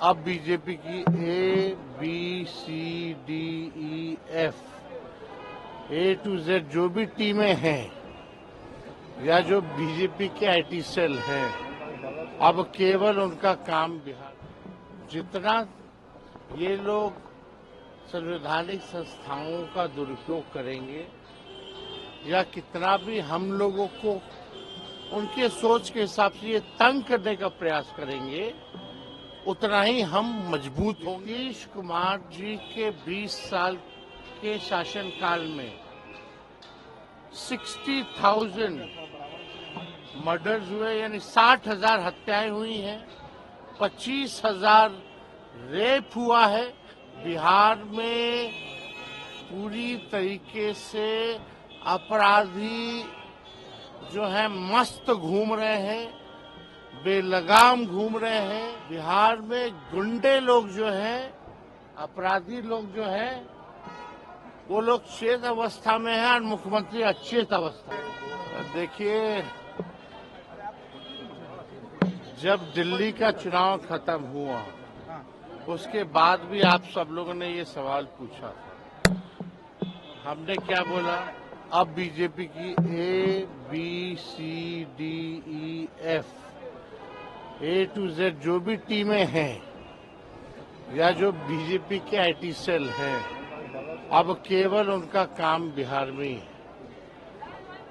अब बीजेपी की ABCDEF A to Z जो भी टीमें हैं या जो बीजेपी के IT सेल हैं, अब केवल उनका काम बिहार, जितना ये लोग संवैधानिक संस्थाओं का दुरुपयोग करेंगे या कितना भी हम लोगों को उनके सोच के हिसाब से ये तंग करने का प्रयास करेंगे, उतना ही हम मजबूत होंगे। नीतीश कुमार जी के 20 साल के शासनकाल में 60,000 मर्डर्स हुए, यानी 60,000 हत्याएं हुई हैं, 25,000 रेप हुआ है। बिहार में पूरी तरीके से अपराधी जो है मस्त घूम रहे हैं, बेलगाम घूम रहे हैं। बिहार में गुंडे लोग जो हैं, अपराधी लोग जो हैं, वो लोग चेत अवस्था में हैं और मुख्यमंत्री अचेत अवस्था में। देखिए, जब दिल्ली का चुनाव खत्म हुआ उसके बाद भी आप सब लोगों ने ये सवाल पूछा था, हमने क्या बोला? अब बीजेपी की ABCDEF A to Z जो भी टीमें हैं या जो बीजेपी के IT सेल हैं, अब केवल उनका काम बिहार में ही है।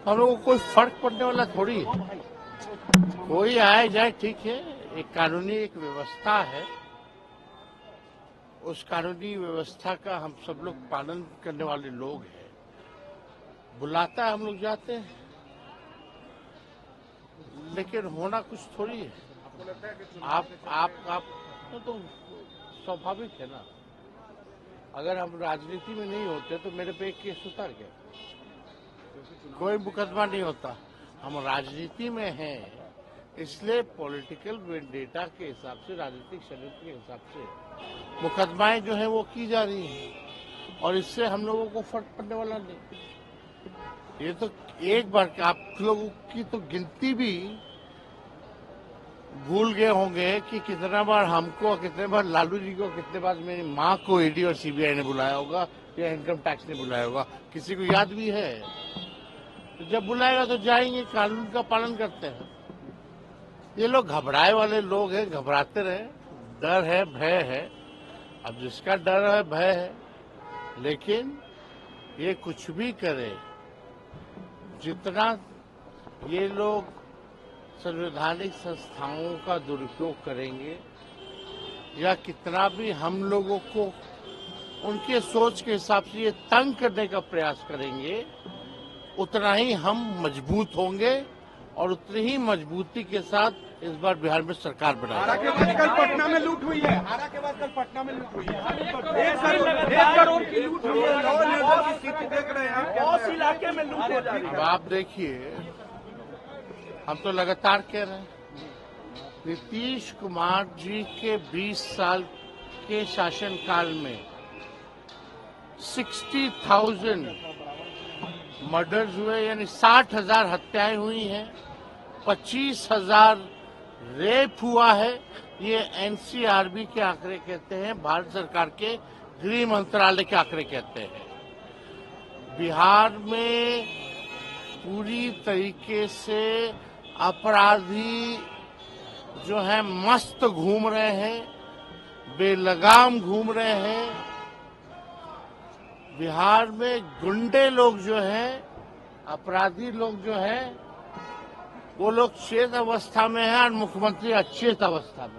हम लोगों को कोई फर्क पड़ने वाला थोड़ी है। कोई आए जाए ठीक है, एक कानूनी एक व्यवस्था है, उस कानूनी व्यवस्था का हम सब लोग पालन करने वाले लोग हैं। बुलाता है हम लोग जाते हैं, लेकिन होना कुछ थोड़ी है। आप तो स्वाभाविक है ना। अगर हम राजनीति में नहीं होते तो मेरे पे एक केस होता क्या? कोई मुकदमा नहीं होता। हम राजनीति में हैं, इसलिए पॉलिटिकल वेंडेटा के हिसाब से, राजनीतिक षड्यंत्र के हिसाब से मुकदमाएं जो है वो की जा रही हैं, और इससे हम लोगों को फर्क पड़ने वाला नहीं। ये तो एक बार आप लोगों की तो गिनती भी भूल गए होंगे कि कितना बार हमको, कितने बार लालू जी को, कितने बार मेरी माँ को ED और CBI ने बुलाया होगा या इनकम टैक्स ने बुलाया होगा। किसी को याद भी है? तो जब बुलाएगा तो जाएंगे, कानून का पालन करते हैं। ये लोग घबराए वाले लोग हैं, घबराते रहे। डर है, भय है। अब जिसका डर है, भय है, लेकिन ये कुछ भी करे, जितना ये लोग संवैधानिक संस्थाओं का दुरुपयोग करेंगे या कितना भी हम लोगों को उनके सोच के हिसाब से ये तंग करने का प्रयास करेंगे, उतना ही हम मजबूत होंगे और उतनी ही मजबूती के साथ इस बार बिहार में सरकार बनाएंगे। हारा के बाद कल पटना में लूट हुई है। हारा के बाद कल पटना में लूट हुई है। 1 करोड़ की लूट हुई है। 9 लीडर की स्थिति देख रहे हैं, उस इलाके में लूट हो जा रही है। अब आप देखिए, हम तो लगातार कह रहे हैं, नीतीश कुमार जी के 20 साल के शासनकाल में 60,000 मर्डर्स हुए, यानी 60,000 हत्याएं हुई हैं, 25,000 रेप हुआ है। ये NCRB के आंकड़े कहते हैं, भारत सरकार के गृह मंत्रालय के आंकड़े कहते हैं। बिहार में पूरी तरीके से अपराधी जो है मस्त घूम रहे हैं, बेलगाम घूम रहे हैं। बिहार में गुंडे लोग जो हैं, अपराधी लोग जो हैं, वो लोग चेत अवस्था में हैं और मुख्यमंत्री अचेत अवस्था में।